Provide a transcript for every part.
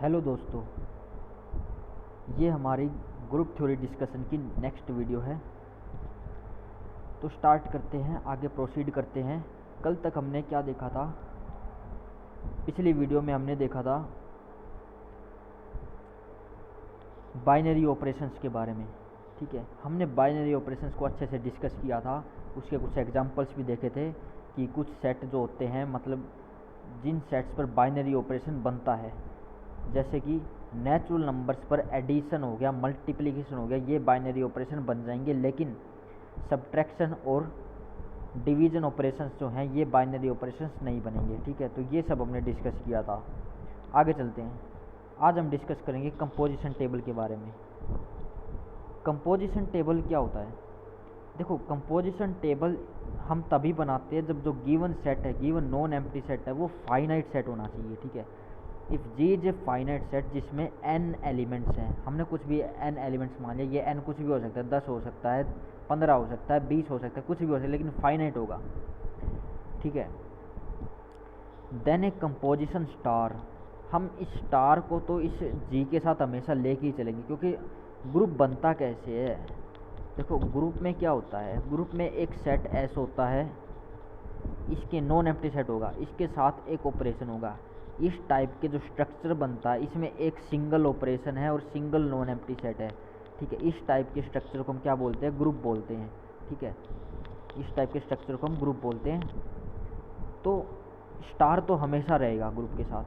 Hello दोस्तों, ये हमारी ग्रुप थ्योरी डिस्कशन की नेक्स्ट वीडियो है। तो स्टार्ट करते हैं, आगे प्रोसीड करते हैं। कल तक हमने क्या देखा था? पिछली वीडियो में हमने देखा था बाइनरी ऑपरेशंस के बारे में। ठीक है, हमने बाइनरी ऑपरेशंस को अच्छे से डिस्कस किया था। उसके कुछ एग्जांपल्स भी देखे थे कि कुछ सेट जो होते हैं, मतलब जिन सेट्स पर बाइनरी ऑपरेशन बनता है, जैसे कि नेचुरल नंबर्स पर एडिशन हो गया, मल्टीप्लिकेशन हो गया, ये बाइनरी ऑपरेशन बन जाएंगे। लेकिन सब्ट्रैक्शन और डिवीजन ऑपरेशंस जो हैं, ये बाइनरी ऑपरेशंस नहीं बनेंगे। ठीक है, तो ये सब हमने डिस्कस किया था। आगे चलते हैं। आज हम डिस्कस करेंगे कंपोजिशन टेबल के बारे में। कंपोजिशन टेबल क्या होता है? देखो, कंपोजिशन टेबल हम तभी बनाते हैं जब जो गिवन सेट है, गिवन नॉन एम्प्टी सेट है, वो फाइनाइट सेट होना चाहिए। ठीक है, if G is a finite set जिसमें n एलिमेंट्स हैं, हमने कुछ भी n एलिमेंट्स मान लिया, ये n कुछ भी हो सकता है, 10 हो सकता है, 15 हो सकता है, 20 हो सकता है, कुछ भी हो सकता है, लेकिन फाइनाइट होगा। ठीक है, देन ए कंपोजिशन स्टार, हम इस स्टार को तो इस जी के साथ हमेशा लेके ही चलेंगे, क्योंकि ग्रुप बनता कैसे है? देखो, ग्रुप में क्या होता है, ग्रुप में एक सेट एस होता है, इसके नॉन एम्प्टी सेट होगा, इसके साथ एक ऑपरेशन होगा। इस टाइप के जो स्ट्रक्चर बनता है, इसमें एक सिंगल ऑपरेशन है और सिंगल नॉन एम्प्टी सेट है। ठीक है, इस टाइप के स्ट्रक्चर को हम क्या बोलते हैं? ग्रुप बोलते हैं। ठीक है, इस टाइप के स्ट्रक्चर को हम ग्रुप बोलते हैं। तो स्टार तो हमेशा रहेगा ग्रुप के साथ।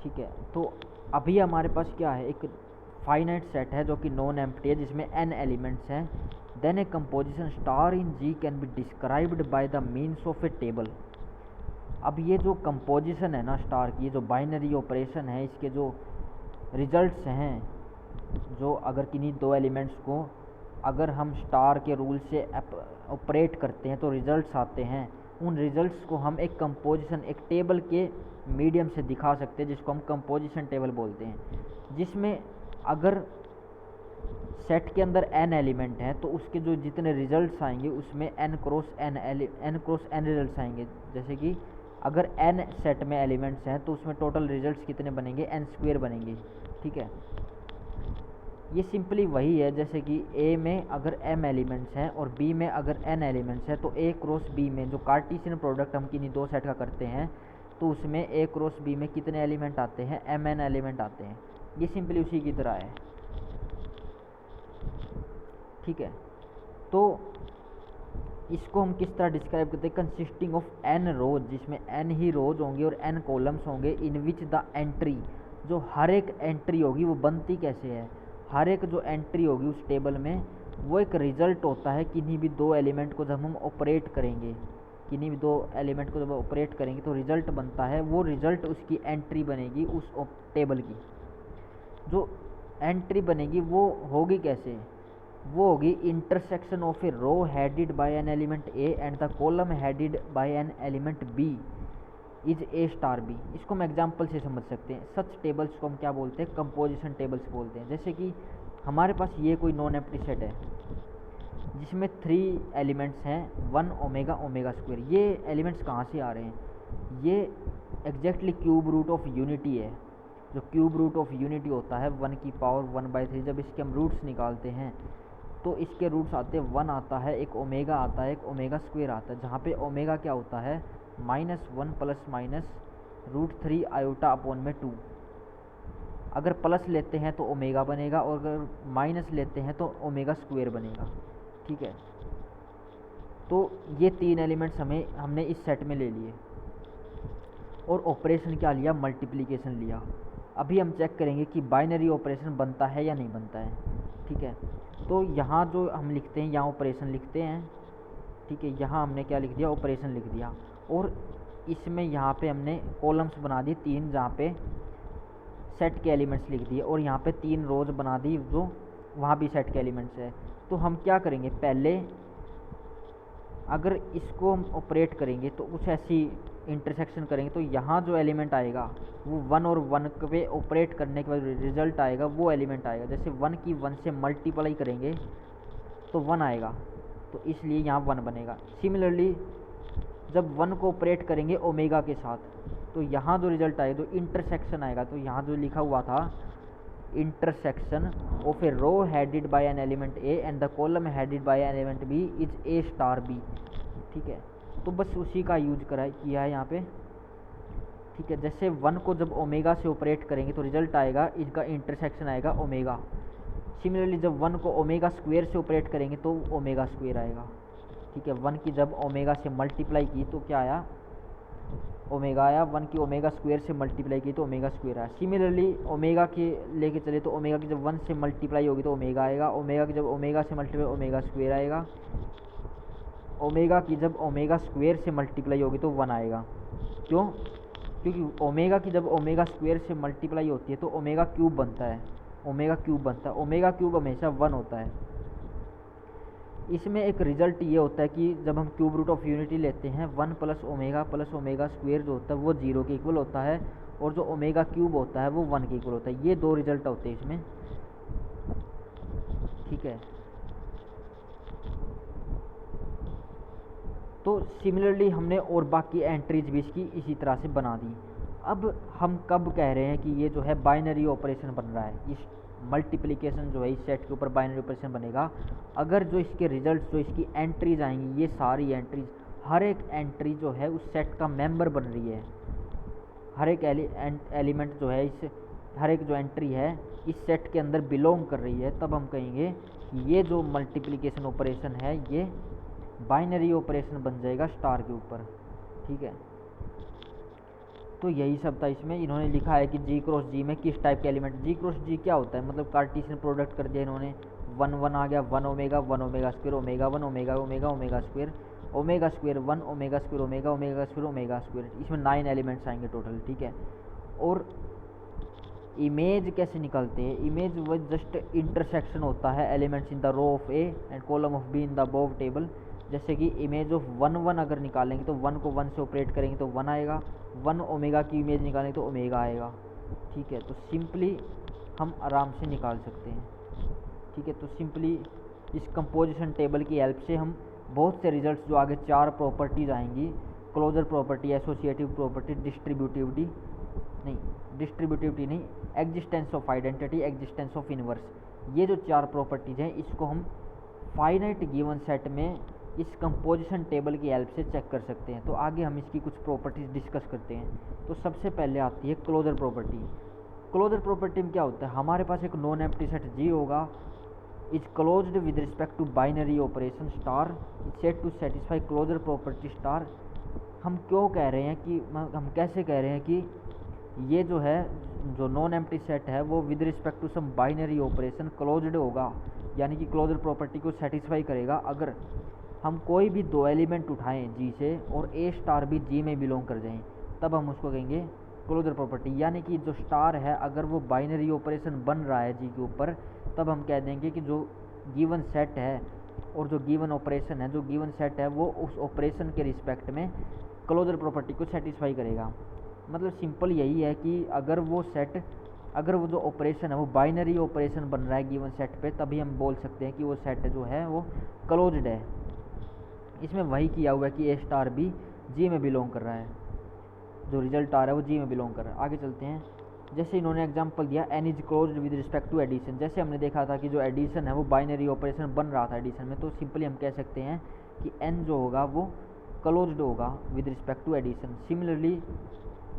ठीक है, तो अभी हमारे पास क्या है? एक फाइनाइट सेट है जो कि नॉन एम्प्टी है, जिसमें n एलिमेंट्स हैं। Then a composition star in G can be described by the means of a table. अब ये जो कंपोजिशन है ना स्टार की, ये जो बाइनरी ऑपरेशन है, इसके जो रिजल्ट्स हैं, जो अगर किन्हीं दो एलिमेंट्स को अगर हम स्टार के रूल से ऑपरेट करते हैं तो रिजल्ट्स आते हैं, उन रिजल्ट्स को हम एक कंपोजिशन, एक टेबल के मीडियम से दिखा सकते हैं, जिसको हम कंपोजिशन टेबल बोलते हैं। जिसमें अगर सेट के अंदर n एलिमेंट हैं तो उसके जो जितने रिजल्ट्स आएंगे उसमें n क्रॉस n रिजल्ट्स आएंगे। जैसे कि अगर n सेट में एलिमेंट्स हैं तो उसमें टोटल रिजल्ट्स कितने बनेंगे? n² बनेंगे। ठीक है, ये सिंपली वही है जैसे कि A में अगर m एलिमेंट्स हैं और B में अगर n एलिमेंट्स हैं, तो A क्रॉस B में जो कार्टेशियन प्रोडक्ट हम किन्हीं दो सेट का करते हैं, तो उसमें A क्रॉस B में कितने एलिमेंट आते हैं? mn एलिमेंट आते हैं। ये सिंपली उसी की तरह है। ठीक है, तो इसको हम किस तरह डिस्क्राइब करते हैं? कंसिस्टिंग ऑफ n रोज, जिसमें n ही रोज होंगे और n कॉलम्स होंगे, इन विच द एंट्री, जो हर एक एंट्री होगी वो बनती कैसे है? हर एक जो एंट्री होगी उस टेबल में, वो एक रिजल्ट होता है किन्हीं भी दो एलिमेंट को जब हम ऑपरेट करेंगे, किन्हीं भी दो एलिमेंट को जब ऑपरेट करेंगे तो रिजल्ट बनता है। वो रिजल्ट उसकी एंट्री बनेगी उस टेबल की। जो एंट्री बनेगी वो होगी कैसे? वो होगी intersection of a row headed by an element A and the column headed by an element B is A star B. इसको हम एग्जाम्पल से समझ सकते हैं। सच टेबल्स को हम क्या बोलते हैं? कंपोजिशन टेबल्स बोलते हैं। जैसे कि हमारे पास ये कोई नॉन एम्प्टी सेट है जिसमें 3 एलिमेंट्स हैं, 1 ओमेगा ओमेगा स्क्वायर। ये एलिमेंट्स कहाँ से आ रहे हैं? ये exactly cube root of unity है। जो क्यूब रूट ऑफ यूनिटी होता है 1 की पावर 1/3, जब इसके हम रूट्स निकालते हैं तो इसके रूट्स आते हैं, 1 आता है, एक ओमेगा आता है, एक ओमेगा स्क्वायर आता है, जहाँ पे ओमेगा क्या होता है? -1 प्लस माइनस √3 आयोटा अपॉन में 2। अगर प्लस लेते हैं तो ओमेगा बनेगा और अगर माइनस लेते हैं तो ओमेगा स्क्वायर बनेगा। ठीक है, तो ये 3 एलिमेंट्स हमने इस सेट में ले लिए और ऑपरेशन क्या लिया? मल्टीप्लिकेशन लिया। अभी हम चेक करेंगे कि बाइनरी ऑपरेशन बनता है या नहीं बनता है। ठीक है, तो यहाँ जो हम लिखते हैं, यहाँ ऑपरेशन लिखते हैं। ठीक है, यहाँ हमने क्या लिख दिया? ऑपरेशन लिख दिया। और इसमें यहाँ पे हमने कॉलम्स बना दी 3, जहाँ पे सेट के एलिमेंट्स लिख दिए, और यहाँ पे 3 रोज बना दी जो वहाँ भी सेट के एलिमेंट्स है। तो हम क्या करेंगे? पहले अगर इसको हम ऑपरेट करेंगे तो कुछ ऐसी इंटरसेक्शन करेंगे, तो यहाँ जो एलिमेंट आएगा वो 1 और 1 पे ऑपरेट करने के बाद रिजल्ट आएगा, वो एलिमेंट आएगा। जैसे 1 की 1 से मल्टीप्लाई करेंगे तो 1 आएगा, तो इसलिए यहाँ 1 बनेगा। सिमिलरली जब 1 को ऑपरेट करेंगे ओमेगा के साथ, तो यहाँ जो रिजल्ट आएगा, जो इंटरसेक्शन आएगा, तो यहाँ जो लिखा हुआ था intersection of a row headed by an element A and the column headed by an element B is A star B. ठीक है, तो बस उसी का यूज किया है यहाँ पे। ठीक है, जैसे 1 को जब ओमेगा से ऑपरेट करेंगे तो रिजल्ट आएगा, इसका इंटरसेक्शन आएगा ओमेगा। सिमिलरली जब 1 को ओमेगा स्क्वायर से ऑपरेट करेंगे तो ओमेगा स्क्वायर आएगा। ठीक है, 1 की जब ओमेगा से मल्टीप्लाई की तो क्या आया, ओमेगा आया। 1 की ओमेगा स्क्वायर से मल्टीप्लाई की तो ओमेगा स्क्वायर आया। सिमिलरली ओमेगा के लेके चले तो ओमेगा की जब 1 से मल्टीप्लाई होगी तो ओमेगा आएगा। ओमेगा की जब ओमेगा से मल्टीप्लाई ओमेगा स्क्वायर आएगा। ओमेगा की जब ओमेगा स्क्वायर से मल्टीप्लाई होगी तो 1 आएगा। क्यों? क्योंकि ओमेगा की जब ओमेगा स्क्वायर से मल्टीप्लाई होती है तो ओमेगा क्यूब बनता है, ओमेगा क्यूब बनता है। ओमेगा क्यूब हमेशा 1 होता है। इसमें एक रिजल्ट ये होता है कि जब हम क्यूब रूट ऑफ यूनिटी लेते हैं 1 प्लस ओमेगा स्क्वायर जो होता है वो 0 के इक्वल होता है, और जो ओमेगा क्यूब होता है वो 1 के इक्वल होता है। ये 2 रिजल्ट होते हैं इसमें। ठीक है, तो सिमिलरली हमने और बाकी एंट्रीज भी इसकी इसी तरह से बना दी। अब हम कब कह रहे हैं कि ये जो है बाइनरी ऑपरेशन बन रहा है, इस मल्टीप्लिकेशन जो है इस सेट के ऊपर बाइनरी ऑपरेशन बनेगा अगर जो इसके रिजल्ट्स, जो इसकी एंट्रीज आएंगी, ये सारी एंट्रीज, हर एक एंट्री जो है उस सेट का मेंबर बन रही है। हर एक एलिमेंट जो है इस, हर एक जो एंट्री है इस सेट के अंदर बिलोंग कर रही है, तब हम कहेंगे कि ये जो मल्टीप्लिकेशन ऑपरेशन है ये बाइनरी ऑपरेशन बन जाएगा स्टार के ऊपर। ठीक है, तो यही सब था इसमें। इन्होंने लिखा है कि जी क्रॉस जी में किस टाइप के एलिमेंट, जी क्रॉस जी क्या होता है, मतलब कार्टेशियन प्रोडक्ट कर दिया इन्होंने। 1 1 आ गया, 1 omega square, omega 1 omega square, omega square 1 omega square omega square omega square. इसमें 9 एलिमेंट्स आएंगे टोटल। ठीक है, और इमेज कैसे निकलते हैं, इमेज वो जस्ट इंटरसेक्शन होता है elements in the row of A and column of B in the above table. जैसे कि इमेज ऑफ 1 1 अगर निकालेंगे तो 1 को 1 से ऑपरेट करेंगे तो 1 आएगा, 1 ओमेगा की इमेज निकालेंगे तो ओमेगा आएगा। ठीक है, तो सिंपली हम आराम से निकाल सकते हैं। ठीक है, तो सिंपली इस कंपोजिशन टेबल की हेल्प से हम बहुत से रिजल्ट्स, जो आगे 4 प्रॉपर्टीज आएंगी, closure property, associative property, distributivity नहीं, existence of identity, existence of inverse, ये जो 4 प्रॉपर्टीज हैं इसको हम फाइनाइट गिवन सेट में इस कंपोजिशन टेबल की हेल्प से चेक कर सकते हैं। तो आगे हम इसकी कुछ प्रॉपर्टीज डिस्कस करते हैं। तो सबसे पहले आती है क्लोजर प्रॉपर्टी। क्लोजर प्रॉपर्टी में क्या होता है, हमारे पास एक नॉन एम्प्टी सेट जी होगा, is closed with respect to binary operation star, is set to satisfy closure property star. हम क्यों कह रहे हैं कि, हम कैसे कह रहे हैं कि ये जो है, जो नॉन एम्प्टी सेट है वो with respect to some binary operation closed होगा, यानी कि क्लोजर प्रॉपर्टी को सेटिस्फाई करेगा अगर हम कोई भी 2 एलिमेंट उठाएं जी से और ए स्टार भी जी में बिलोंग कर जाएं, तब हम उसको कहेंगे क्लोजर प्रॉपर्टी। यानी कि जो स्टार है अगर वो बाइनरी ऑपरेशन बन रहा है जी के ऊपर, तब हम कह देंगे कि जो गिवन सेट है और जो गिवन ऑपरेशन है, जो गिवन सेट है वो उस ऑपरेशन के रिस्पेक्ट में क्लोजर प्रॉपर्टी को सेटिस्फाई करेगा। मतलब सिंपल यही है कि अगर वो सेट, अगर वो जो ऑपरेशन है वो बाइनरी ऑपरेशन बन रहा है गिवन सेट पे, तभी हम बोल सकते हैं कि वो सेट जो है वो क्लोज्ड है। इसमें वही किया हुआ है कि ए स्टार भी जी में बिलोंग कर रहा है, जो रिजल्ट आ रहा है वो जी में बिलोंग कर रहा है। आगे चलते हैं, जैसे इन्होंने एग्जांपल दिया N is closed with respect to addition. जैसे हमने देखा था कि जो एडिशन है वो बाइनरी ऑपरेशन बन रहा था एडिशन में, तो सिंपली हम कह सकते हैं कि एन जो होगा वो क्लोज्ड होगा with respect to addition. Similarly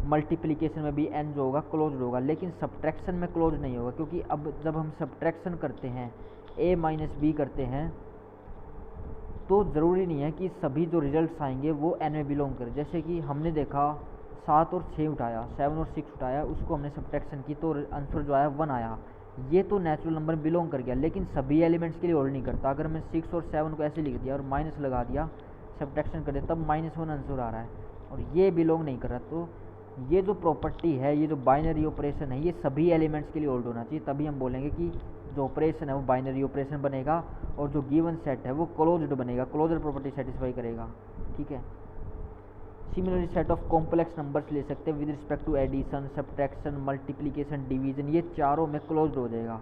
multiplication में भी एन जो होगा क्लोज्ड होगा, लेकिन सब्ट्रैक्शन में क्लोज नहीं होगा, क्योंकि अब जब हम सब्ट्रैक्शन करते हैं, ए माइनस बी करते हैं, तो ज़रूरी नहीं है कि सभी जो रिजल्ट्स आएंगे वो एन में बिलोंग करें। जैसे कि हमने देखा 7 और 6 उठाया, 7 और 6 उठाया, उसको हमने सब्ट्रैक्शन की तो आंसर जो आया 1 आया, ये तो नेचुरल नंबर में बिलोंग कर गया, लेकिन सभी एलिमेंट्स के लिए होल्ड नहीं करता। अगर मैं 6 और 7 को ऐसे लिख दिया और माइनस लगा दिया, सब्ट्रैक्शन कर दिया, तब -1 आंसर आ रहा है और ये बिलोंग नहीं कर रहा। तो ये जो प्रॉपर्टी है, ये जो बाइनरी ऑपरेशन है, ये सभी एलिमेंट्स के लिए होल्ड होना चाहिए, तभी हम बोलेंगे कि जो ऑपरेशन है वो बाइनरी ऑपरेशन बनेगा और जो गिवन सेट है वो क्लोज्ड बनेगा, क्लोजर प्रॉपर्टी सेटिस्फाई करेगा। ठीक है, similarly set of complex numbers ले सकते हैं with respect to addition, subtraction, multiplication, division, ये चारों में क्लोज्ड हो जाएगा।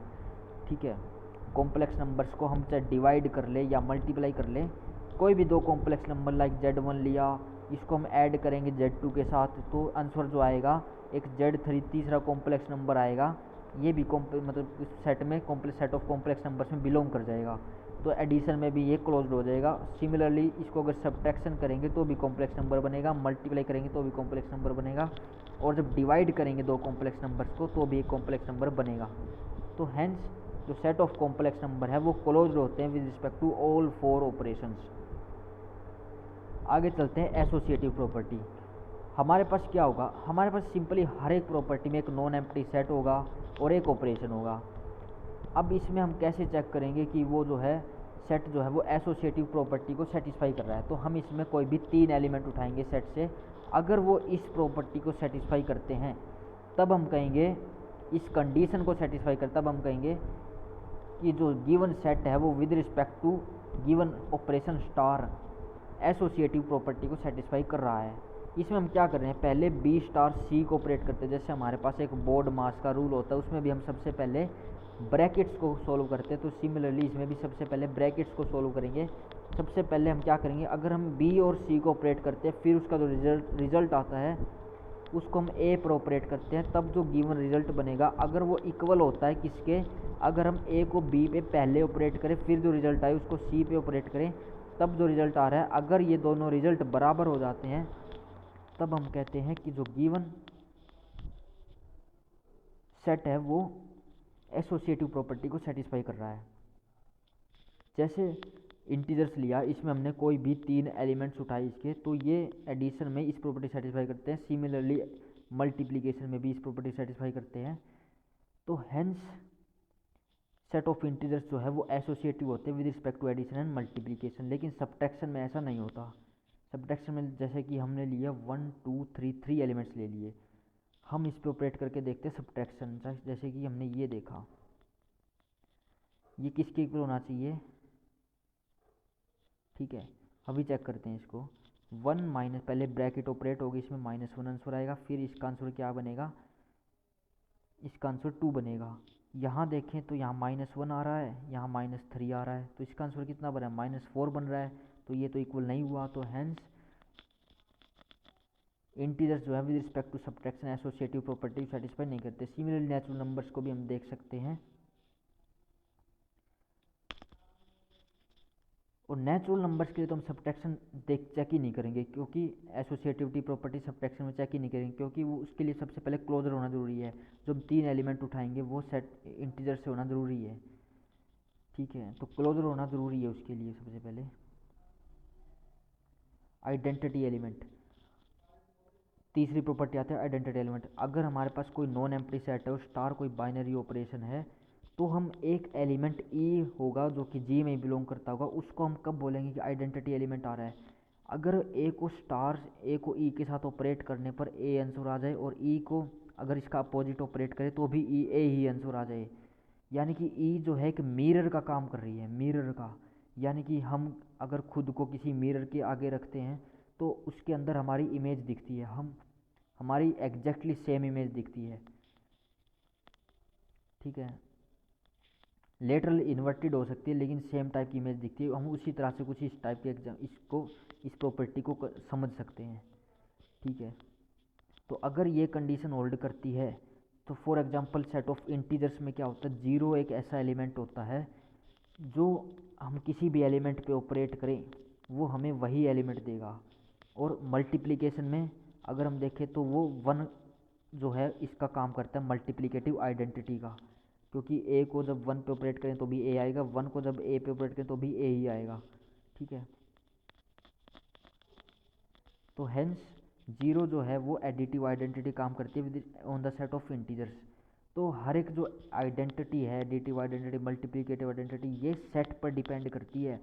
ठीक है, कॉम्प्लेक्स नंबर्स को हम चाहे डिवाइड कर ले या मल्टीप्लाई कर ले, कोई भी 2 कॉम्प्लेक्स नंबर लाइक Z1 लिया इसको हम ऐड करेंगे Z2 के साथ, तो आंसर जो आएगा एक Z3 तीसरा कॉम्प्लेक्स नंबर आएगा। ये भी मतलब इस सेट में सेट ऑफ कॉम्प्लेक्स नंबर्स में बिलोंग कर जाएगा, तो एडिशन में भी ये क्लोज्ड हो जाएगा। सिमिलरली इसको अगर सब्ट्रैक्शन करेंगे तो भी कॉम्प्लेक्स नंबर बनेगा, मल्टीप्लाई करेंगे तो भी कॉम्प्लेक्स नंबर बनेगा, और जब डिवाइड करेंगे दो कॉम्प्लेक्स नंबर्स को तो भी एक कॉम्प्लेक्स नंबर बनेगा। तो हैंस जो सेट ऑफ कॉम्प्लेक्स नंबर है वो क्लोज्ड होते हैं with respect to all four operations. आगे चलते हैं एसोसिएटिव प्रॉपर्टी। हमारे पास क्या होगा, हमारे पास सिंपली हर एक प्रॉपर्टी में एक नॉन एम्प्टी सेट होगा और एक ऑपरेशन होगा। अब इसमें हम कैसे चेक करेंगे कि वो जो है सेट जो है वो एसोसिएटिव प्रॉपर्टी को सेटिस्फाई कर रहा है। तो हम इसमें कोई भी तीन एलिमेंट उठाएंगे सेट से, अगर वो इस प्रॉपर्टी को सेटिस्फाई करते हैं तब हम कहेंगे, इस कंडीशन को सेटिस्फाई कर, तब हम कहेंगे कि जो गिवन सेट है वो with respect to given operation star associative property को सेटिस्फाई कर रहा है। इसमें हम क्या कर रहे हैं, पहले बी स्टार सी को ऑपरेट करते हैं। जैसे हमारे पास एक बोर्ड मास का रूल होता है, उसमें भी हम सबसे पहले ब्रैकेट्स को सोल्व करते हैं, तो सिमिलरली इसमें भी सबसे पहले ब्रैकेट्स को सोल्व करेंगे। सबसे पहले हम क्या करेंगे, अगर हम बी और सी को ऑपरेट करते हैं, फिर उसका जो रिजल्ट आता है उसको हम ए पर ऑपरेट करते हैं, तब जो गिवन रिजल्ट बनेगा अगर वो इक्वल होता है किसके, अगर हम ए को बी पे पहले ऑपरेट करें फिर जो रिजल्ट आए उसको सी पे ऑपरेट करें, तब जो रिजल्ट आ रहा है अगर ये दोनों रिजल्ट बराबर हो जाते हैं तब हम कहते हैं कि जो गिवन सेट है वो एसोसिएटिव प्रॉपर्टी को सेटिस्फाई कर रहा है। जैसे इंटीजर्स लिया, इसमें हमने कोई भी तीन एलिमेंट्स उठाए इसके, तो ये एडिशन में इस प्रॉपर्टी सेटिस्फाई करते हैं, सिमिलरली मल्टीप्लिकेशन में भी इस प्रॉपर्टी सेटिस्फाई करते हैं। तो हेंस सेट ऑफ इंटीजर्स जो है वो एसोसिएटिव होते हैं with respect to addition and multiplication. लेकिन सब्ट्रैक्शन में ऐसा नहीं होता। सब्ट्रैक्शन में जैसे कि हमने लिया 1 2 3 3 एलिमेंट्स ले लिए, हम इस पे ऑपरेट करके देखते हैं सब्ट्रैक्शन। जैसे कि हमने ये देखा, ये किसके इक्वल होना चाहिए, ठीक है। अभी चेक करते हैं इसको, 1 माइनस, पहले ब्रैकेट ऑपरेट होगी, इसमें -1 आंसर आएगा, फिर इसका आंसर क्या बनेगा, इसका आंसर 2 बनेगा। यहाँ देखें तो यहाँ -1 आ रहा है, यहाँ -3 आ रहा है, तो इसका आंसर कितना बन रहा है, -4 बन रहा है, तो ये तो इक्वल नहीं हुआ। तो हैंस इंटीजर्स जो है with respect to subtraction associative property satisfy नहीं करते। सिमिलरली नेचुरल नंबर्स को भी हम देख सकते हैं, और नेचुरल नंबर्स के लिए तो हम सब्ट्रैक्शन चेक ही नहीं करेंगे, क्योंकि एसोसिएटिविटी प्रॉपर्टी सब्ट्रैक्शन में चेक ही नहीं करेंगे, क्योंकि वो उसके लिए सबसे पहले क्लोजर होना ज़रूरी है। जो हम तीन एलिमेंट उठाएंगे वो सेट इंटीजर से होना ज़रूरी है, ठीक है। तो क्लोजर होना ज़रूरी है उसके लिए। सबसे पहले आइडेंटिटी एलिमेंट, तीसरी प्रॉपर्टी आती है आइडेंटिटी एलिमेंट। अगर हमारे पास कोई नॉन एम्प्टी सेट है और स्टार कोई बाइनरी ऑपरेशन है, तो हम एक एलिमेंट ई होगा जो कि जी में बिलोंग करता होगा, उसको हम कब बोलेंगे कि आइडेंटिटी एलिमेंट आ रहा है, अगर ए को स्टार ए को ई के साथ ऑपरेट करने पर ए आंसर आ जाए, और ई को अगर इसका अपोजिट ऑपरेट करे तो भी ई ए ही आंसर आ जाए। यानी कि ई जो है एक मिरर का काम कर रही है, मिरर का, यानी कि हम अगर खुद को किसी मिरर के आगे रखते हैं तो उसके अंदर हमारी इमेज दिखती है, हमारी एग्जैक्टली सेम इमेज दिखती है, ठीक है। लेटरल इन्वर्टेड हो सकती है लेकिन सेम टाइप की इमेज दिखती है। हम उसी तरह से कुछ इस टाइप के इस प्रॉपर्टी को समझ सकते हैं, ठीक है। तो अगर ये कंडीशन होल्ड करती है तो for example set of integers में क्या होता है, 0 एक ऐसा एलिमेंट होता है जो हम किसी भी एलिमेंट पे ऑपरेट करें वो हमें वही एलिमेंट देगा। और मल्टीप्लिकेशन में अगर हम देखें तो वो 1 जो है इसका काम करता है मल्टीप्लिकेटिव आइडेंटिटी का, क्योंकि ए को जब 1 पे ऑपरेट करें तो भी ए आएगा, 1 को जब ए पे ऑपरेट करें तो भी ए ही आएगा, ठीक है। तो हेंस 0 जो है वो एडिटिव आइडेंटिटी काम करती है on the set of integers. तो हर एक जो आइडेंटिटी है, एडिटिव आइडेंटिटी, मल्टीप्लिकेटिव आइडेंटिटी, ये सेट पर डिपेंड करती है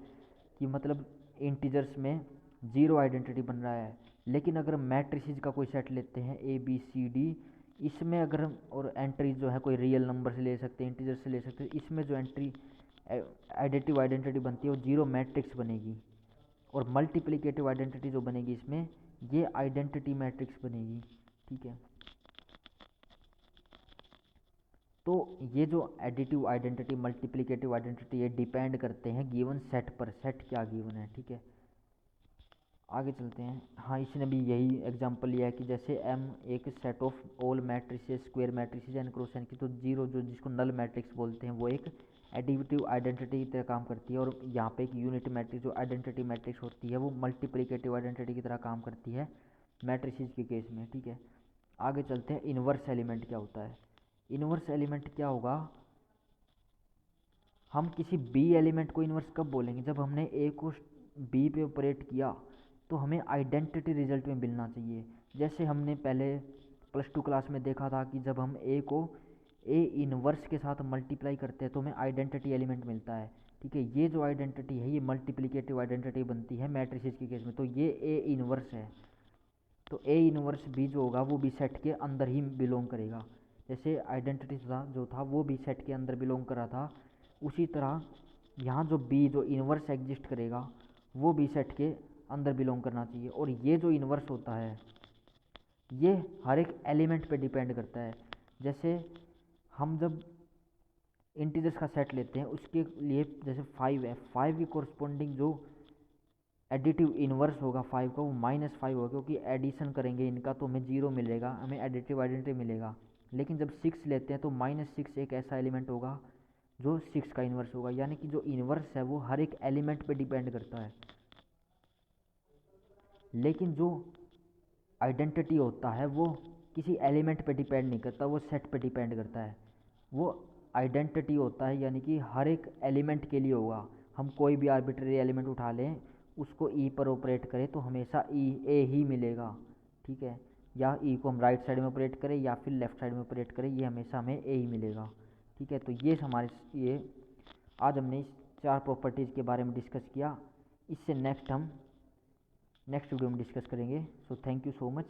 कि मतलब इंटीजर्स में 0 आइडेंटिटी बन रहा है। लेकिन अगर मैट्रिसेस का कोई सेट लेते हैं ABCD, इसमें अगर हम और एंट्रीज जो है कोई रियल नंबर से ले सकते हैं, इंटीजर से ले सकते हैं, इसमें जो एंट्री एडिटिव आइडेंटिटी बनती है वो 0 मैट्रिक्स बनेगी, और मल्टीप्लिकेटिव आइडेंटिटी जो बनेगी इसमें ये आइडेंटिटी मैट्रिक्स बनेगी, ठीक है। तो ये जो एडिटिव आइडेंटिटी, मल्टीप्लिकेटिव आइडेंटिटी, ये डिपेंड करते हैं गिवन सेट पर, सेट क्या गिवन है, ठीक है। आगे चलते हैं। हाँ, इसने भी यही एग्जांपल लिया है कि जैसे एम एक set of all matrices square matrices N cross N की, तो जीरो जो जिसको नल मैट्रिक्स बोलते हैं वो एक एडिटिव आइडेंटिटी की तरह काम करती है, और यहाँ पे एक यूनिट मैट्रिक्स जो आइडेंटिटी मैट्रिक्स होती है वो मल्टीप्लिकेटिव आइडेंटिटी की तरह काम करती है मैट्रिसेस के केस में। ठीक है, आगे चलते हैं। इन्वर्स एलिमेंट क्या होता है? इन्वर्स एलिमेंट क्या होगा? हम किसी बी एलिमेंट को इन्वर्स कब बोलेंगे? जब हमने ए को बी पे ऑपरेट किया तो हमें आइडेंटिटी रिजल्ट में मिलना चाहिए। जैसे हमने पहले +2 क्लास में देखा था कि जब हम ए को ए इन्वर्स के साथ मल्टीप्लाई करते हैं तो हमें आइडेंटिटी एलिमेंट मिलता है। ठीक है, ये जो आइडेंटिटी है ये मल्टीप्लिकेटिव आइडेंटिटी बनती है मैट्रिसेस के केस में, तो ये ए इन्वर्स है। तो ए इन्वर्स बी जो होगा वो बी सेट के अंदर ही बिलोंग करेगा। जैसे आइडेंटिटी जो था वो बी सेट के अंदर बिलोंग कर रहा था, उसी तरह यहाँ जो बी जो इन्वर्स एग्जिस्ट करेगा वो बी सेट के अंदर बिलोंग करना चाहिए। और ये जो इन्वर्स होता है ये हर एक एलिमेंट पे डिपेंड करता है। जैसे हम जब इंटीजर्स का सेट लेते हैं उसके लिए जैसे 5 है, 5 की कोरस्पोंडिंग जो एडिटिव इन्वर्स होगा 5 का वो -5 होगा, क्योंकि एडिशन करेंगे इनका तो हमें 0 मिलेगा, हमें एडिटिव आइडेंटिटी मिलेगा। लेकिन जब 6 लेते हैं तो -6 एक ऐसा एलिमेंट होगा जो 6 का इन्वर्स होगा। यानी कि जो इन्वर्स है वो हर एक एलिमेंट पे डिपेंड करता है, लेकिन जो आइडेंटिटी होता है वो किसी एलिमेंट पे डिपेंड नहीं करता, वो सेट पे डिपेंड करता है। वो आइडेंटिटी होता है यानी कि हर एक एलिमेंट के लिए होगा। हम कोई भी आर्बिट्रेरी एलिमेंट उठा लें, उसको ई पर ऑपरेट करें तो हमेशा ई ए ही मिलेगा। ठीक है, या ई को हम राइट साइड में ऑपरेट करें या फिर लेफ्ट साइड में ऑपरेट करें, ये हमेशा हमें ए ही मिलेगा। ठीक है, तो ये हमारे ये आज हमने इस 4 प्रॉपर्टीज़ के बारे में डिस्कस किया। इससे नेक्स्ट वीडियो में डिस्कस करेंगे। So thank you so much.